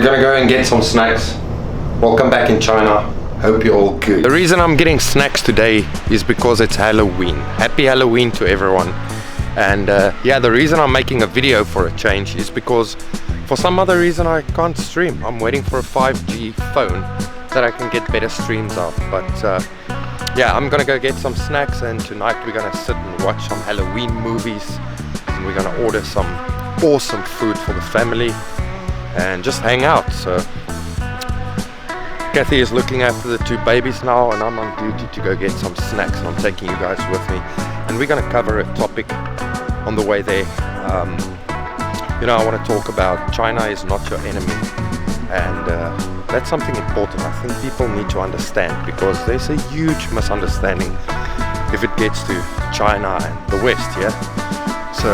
gonna go and get some snacks. Welcome back in China. Hope you're all good. The reason I'm getting snacks today is because it's Halloween. Happy Halloween to everyone. And yeah, the reason I'm making a video for a change is because for some other reason I can't stream. I'm waiting for a 5G phone that I can get better streams out. But yeah, I'm gonna go get some snacks, and tonight we're gonna sit and watch some Halloween movies, and we're gonna order some awesome food for the family and just hang out. So Kathy is looking after the two babies now, and I'm on duty to go get some snacks, and I'm taking you guys with me, and we're gonna cover a topic on the way there. You know, I want to talk about China is not your enemy, and that's something important. I think people need to understand, because there's a huge misunderstanding if it gets to China and the West, yeah? So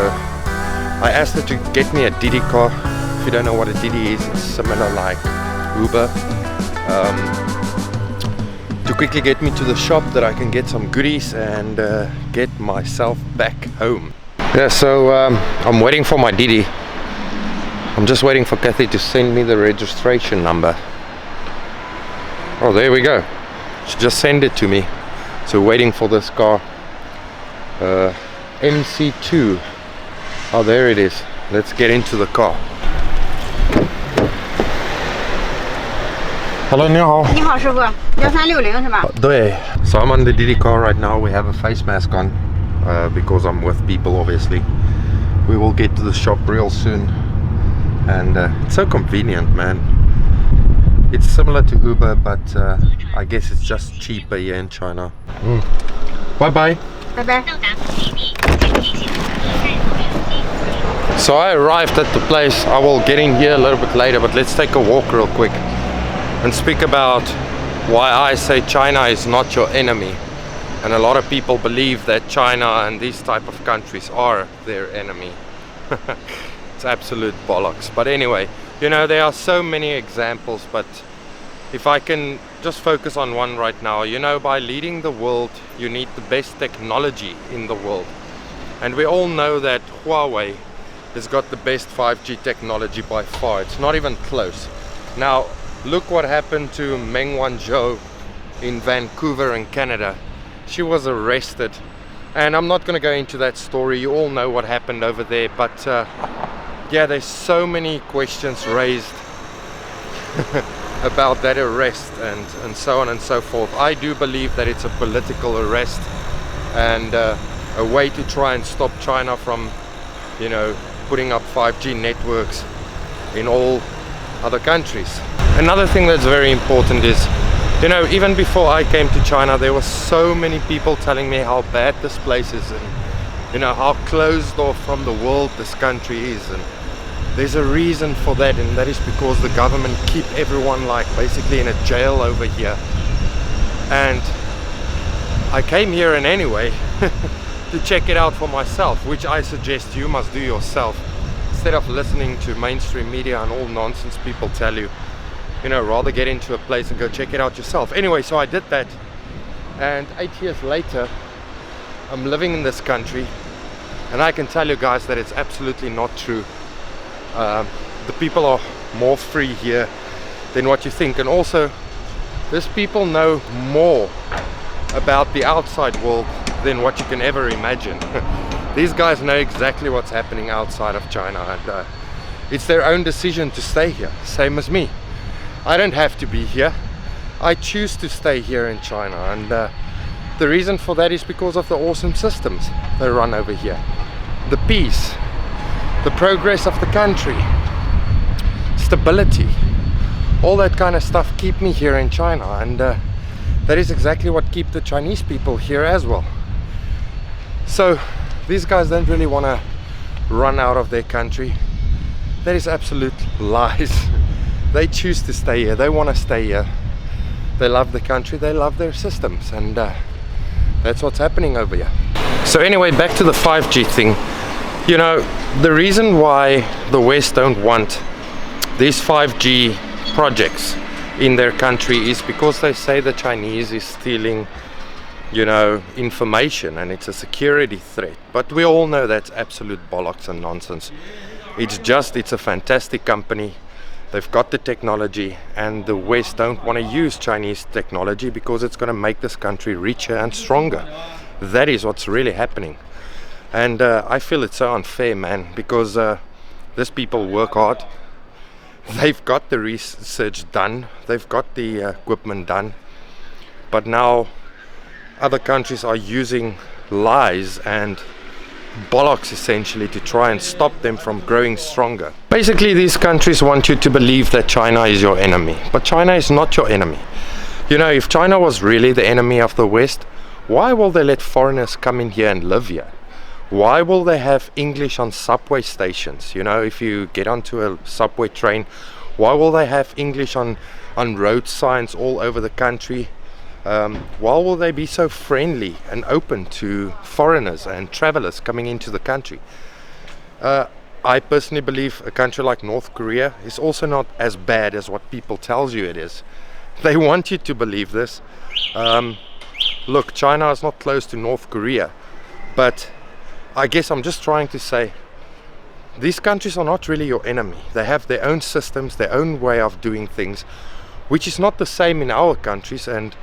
I asked her to get me a Didi car. If you don't know what a Didi is, it's similar like Uber. To quickly get me to the shop that I can get some goodies and get myself back home. Yeah, so I'm waiting for my Didi. I'm just waiting for Kathy to send me the registration number. Oh, there we go. She just sent it to me. So waiting for this car. MC2. Oh, there it is. Let's get into the car. Hello, 你好. 你好，师傅，1360是吧？对. So I'm on the Didi car right now. We have a face mask on because I'm with people, obviously. We will get to the shop real soon, and it's so convenient, man. It's similar to Uber, but I guess it's just cheaper here in China. Bye bye. Bye bye. So I arrived at the place. I will get in here a little bit later, but let's take a walk real quick and speak about why I say China is not your enemy. And a lot of people believe that China and these type of countries are their enemy. It's absolute bollocks. But anyway, you know, there are so many examples, but if I can just focus on one right now, you know, by leading the world, you need the best technology in the world. And we all know that Huawei has got the best 5G technology by far. It's not even close. Now, look what happened to Meng Wanzhou in Vancouver in Canada. She was arrested, and I'm not going to go into that story. You all know what happened over there, but yeah, there's so many questions raised about that arrest and so on and so forth. I do believe that it's a political arrest and a way to try and stop China from, you know, putting up 5G networks in all other countries. Another thing that's very important is, you know, even before I came to China, there were so many people telling me how bad this place is, and you know, how closed off from the world this country is. And there's a reason for that, and that is because the government keep everyone like basically in a jail over here. And I came here in anyway to check it out for myself, which I suggest you must do yourself, instead of listening to mainstream media and all nonsense people tell you. You know, rather get into a place and go check it out yourself. Anyway, so I did that, and 8 years later I'm living in this country, and I can tell you guys that it's absolutely not true. The people are more free here than what you think, and also these people know more about the outside world than what you can ever imagine. These guys know exactly what's happening outside of China, and it's their own decision to stay here, same as me. I don't have to be here. I choose to stay here in China, and the reason for that is because of the awesome systems they run over here. The peace, the progress of the country, stability, all that kind of stuff keep me here in China, and that is exactly what keep the Chinese people here as well. So these guys don't really want to run out of their country. That is absolute lies. They choose to stay here. They want to stay here. They love the country. They love their systems, and that's what's happening over here. So anyway, back to the 5G thing. You know, the reason why the West don't want these 5G projects in their country is because they say the Chinese is stealing, you know, information, and it's a security threat. But we all know that's absolute bollocks and nonsense. It's a fantastic company. They've got the technology, and the West don't want to use Chinese technology because it's going to make this country richer and stronger. That is what's really happening. And I feel it's so unfair, man, because these people work hard. They've got the research done, they've got the equipment done, but now other countries are using lies and bollocks essentially to try and stop them from growing stronger. Basically, these countries want you to believe that China is your enemy, but China is not your enemy. You know, if China was really the enemy of the West, why will they let foreigners come in here and live here? Why will they have English on subway stations? You know, if you get onto a subway train, why will they have English on road signs all over the country? Why will they be so friendly and open to foreigners and travelers coming into the country? I personally believe a country like North Korea is also not as bad as what people tells you it is. They want you to believe this. Look, China is not close to North Korea, but I guess I'm just trying to say these countries are not really your enemy. They have their own systems, their own way of doing things, which is not the same in our countries. And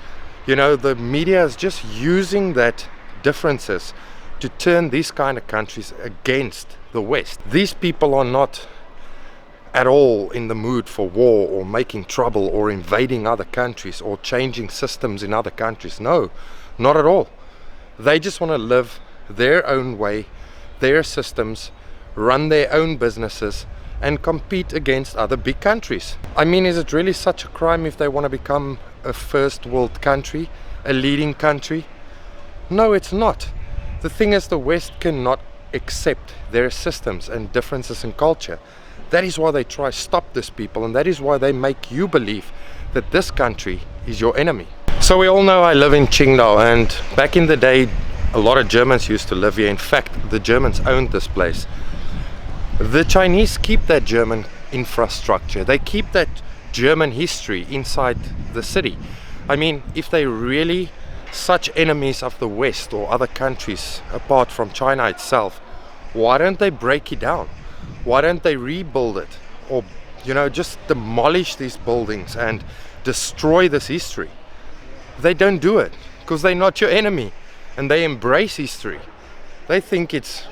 you know, the media is just using that differences to turn these kind of countries against the West. These people are not at all in the mood for war or making trouble or invading other countries or changing systems in other countries. No, not at all. They just want to live their own way, their systems, run their own businesses and compete against other big countries. I mean, is it really such a crime if they want to become a first world country, a leading country? No, it's not. The thing is, the West cannot accept their systems and differences in culture. That is why they try to stop these people, and that is why they make you believe that this country is your enemy. So we all know I live in Qingdao, and back in the day a lot of Germans used to live here. In fact, the Germans owned this place. The Chinese keep that German infrastructure, they keep that German history inside the city. I mean, if they really such enemies of the West or other countries apart from China itself, why don't they break it down? Why don't they rebuild it? Or, you know, just demolish these buildings and destroy this history? They don't do it because they're not your enemy, and they embrace history. They think it's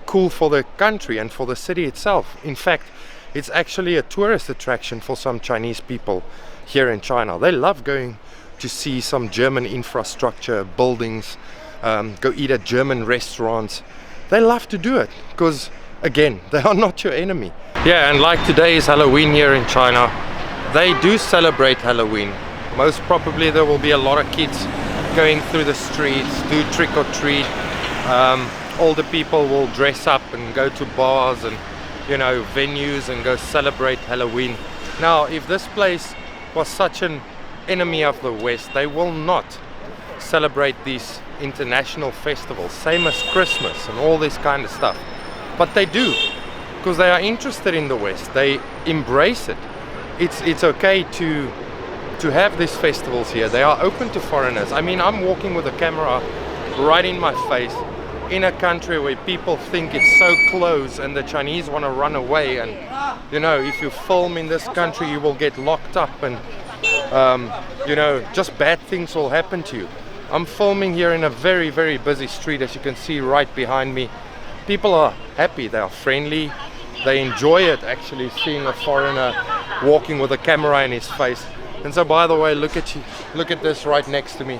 cool for the country and for the city itself. In fact, it's actually a tourist attraction for some Chinese people here in China. They love going to see some German infrastructure, buildings, go eat at German restaurants. They love to do it because, again, they are not your enemy. Yeah, and like today is Halloween here in China. They do celebrate Halloween. Most probably there will be a lot of kids going through the streets, do trick or treat. Older people will dress up and go to bars and, you know, venues and go celebrate Halloween. Now, if this place was such an enemy of the West, they will not celebrate these international festivals, same as Christmas and all this kind of stuff. But they do, because they are interested in the West. They embrace it. It's okay to have these festivals here. They are open to foreigners. I mean, I'm walking with a camera right in my face in a country where people think it's so close and the Chinese want to run away, and you know, if you film in this country you will get locked up, and you know, just bad things will happen to you. I'm filming here in a very, very busy street, as you can see right behind me. People are happy, they are friendly, they enjoy it actually, seeing a foreigner walking with a camera in his face. And so, by the way, look at this right next to me.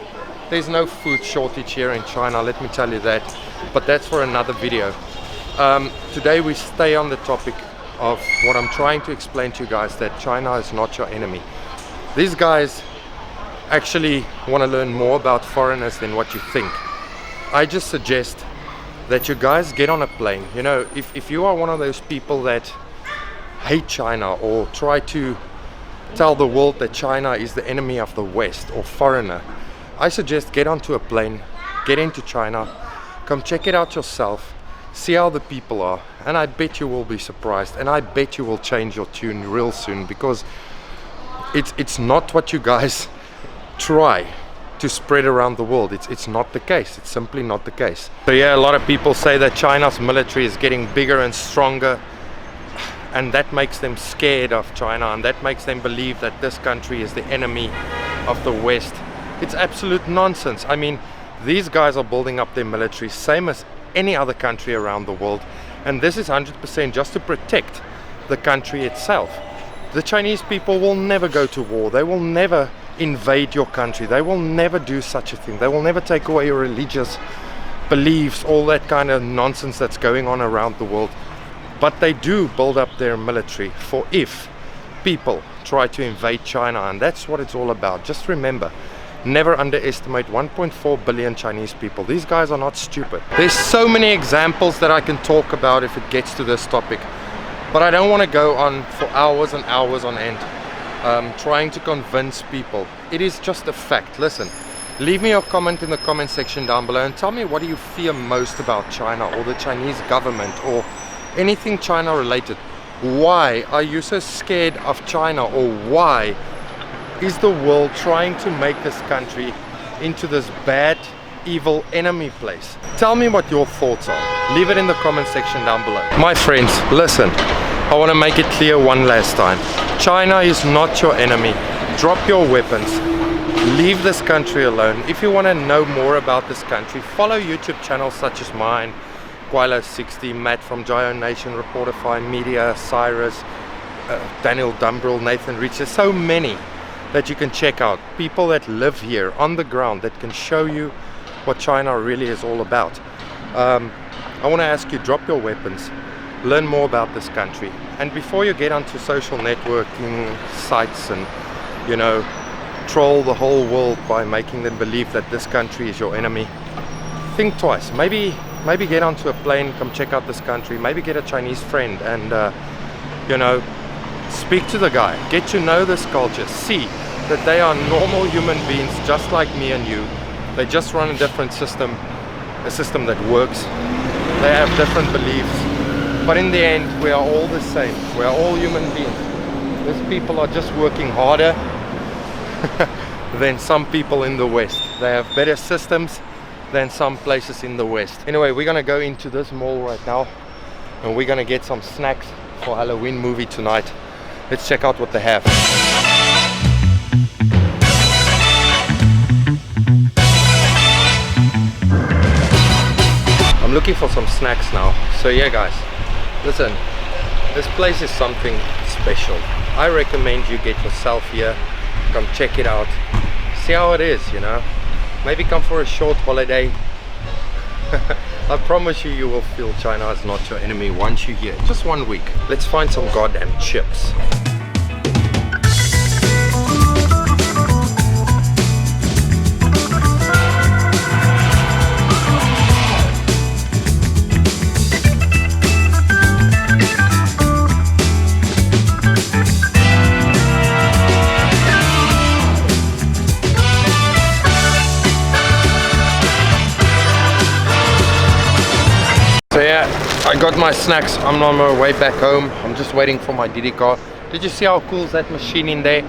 There's no food shortage here in China, let me tell you that, but that's for another video. Today we stay on the topic of what I'm trying to explain to you guys, that China is not your enemy. These guys actually want to learn more about foreigners than what you think. I just suggest that you guys get on a plane. You know, if you are one of those people that hate China or try to tell the world that China is the enemy of the West or foreigner, I suggest get onto a plane, get into China, come check it out yourself, see how the people are, and I bet you will be surprised, and I bet you will change your tune real soon, because it's not what you guys try to spread around the world. It's not the case. It's simply not the case. So yeah, a lot of people say that China's military is getting bigger and stronger, and that makes them scared of China, and that makes them believe that this country is the enemy of the West. It's absolute nonsense. I mean, these guys are building up their military same as any other country around the world, and this is 100% just to protect the country itself. The Chinese people will never go to war. They will never invade your country. They will never do such a thing. They will never take away your religious beliefs, all that kind of nonsense that's going on around the world. But they do build up their military for if people try to invade China, and that's what it's all about. Just remember, never underestimate 1.4 billion Chinese people. These guys are not stupid. There's so many examples that I can talk about if it gets to this topic, but I don't want to go on for hours and hours on end trying to convince people. It is just a fact. Listen, leave me your comment in the comment section down below and tell me, what do you fear most about China or the Chinese government or anything China related? Why are you so scared of China, or why is the world trying to make this country into this bad, evil enemy place? Tell me what your thoughts are. Leave it in the comment section down below. My friends, listen, I want to make it clear one last time. China is not your enemy. Drop your weapons. Leave this country alone. If you want to know more about this country, follow YouTube channels such as mine, Guilo60, Matt from Giant Nation, Reportify Media, Cyrus, Daniel Dumbrell, Nathan Rich. There's so many that you can check out. People that live here on the ground that can show you what China really is all about. I want to ask you, drop your weapons, learn more about this country, and before you get onto social networking sites and, you know, troll the whole world by making them believe that this country is your enemy, think twice. Maybe get onto a plane, come check out this country, maybe get a Chinese friend and you know, speak to the guy, get to know this culture, see that they are normal human beings just like me and you. They just run a different system, a system that works. They have different beliefs, but in the end we are all the same. We are all human beings. These people are just working harder than some people in the West. They have better systems than some places in the West. Anyway, we're gonna go into this mall right now and we're gonna get some snacks for Halloween movie tonight. Let's check out what they have. I'm looking for some snacks now. So yeah guys, listen, this place is something special. I recommend you get yourself here, come check it out, see how it is, you know. Maybe come for a short holiday. I promise you, you will feel China is not your enemy once you're here. Just 1 week. Let's find some goddamn chips. So yeah, I got my snacks. I'm on my way back home. I'm just waiting for my Didi car. Did you see how cool is that machine in there?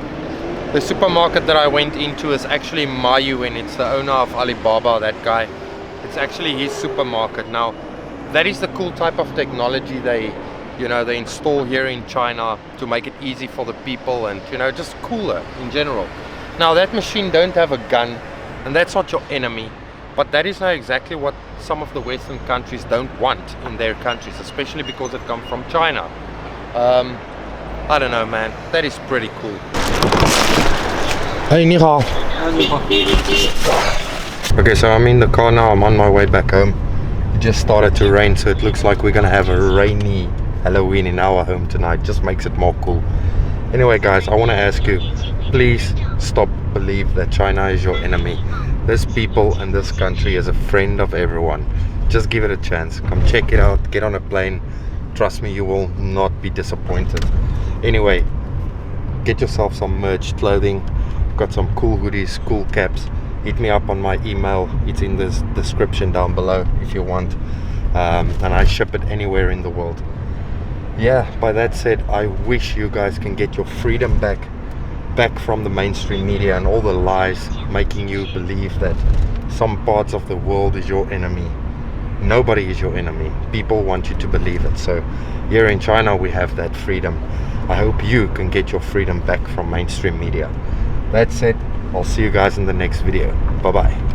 The supermarket that I went into is actually Mayu, and it's the owner of Alibaba, that guy. It's actually his supermarket. Now, that is the cool type of technology they install here in China to make it easy for the people and, you know, just cooler in general. Now, that machine don't have a gun, and that's not your enemy. But that is now exactly what some of the Western countries don't want in their countries, especially because it comes from China. I don't know, man. That is pretty cool. Hey, 你好. Okay, so I'm in the car now. I'm on my way back home. It just started to rain, so it looks like we're gonna have a rainy Halloween in our home tonight. Just makes it more cool. Anyway, guys, I want to ask you, please stop believe that China is your enemy. This people and this country is a friend of everyone. Just give it a chance. Come check it out. Get on a plane. Trust me, you will not be disappointed. Anyway, get yourself some merch, clothing. Got some cool hoodies, cool caps. Hit me up on my email. It's in the description down below if you want. And I ship it anywhere in the world. Yeah, by that said, I wish you guys can get your freedom back from the mainstream media and all the lies making you believe that some parts of the world is your enemy. nobody is your enemy. People want you to believe it. So here in China we have that freedom. I hope you can get your freedom back from mainstream media. That said, I'll see you guys in the next video. Bye bye.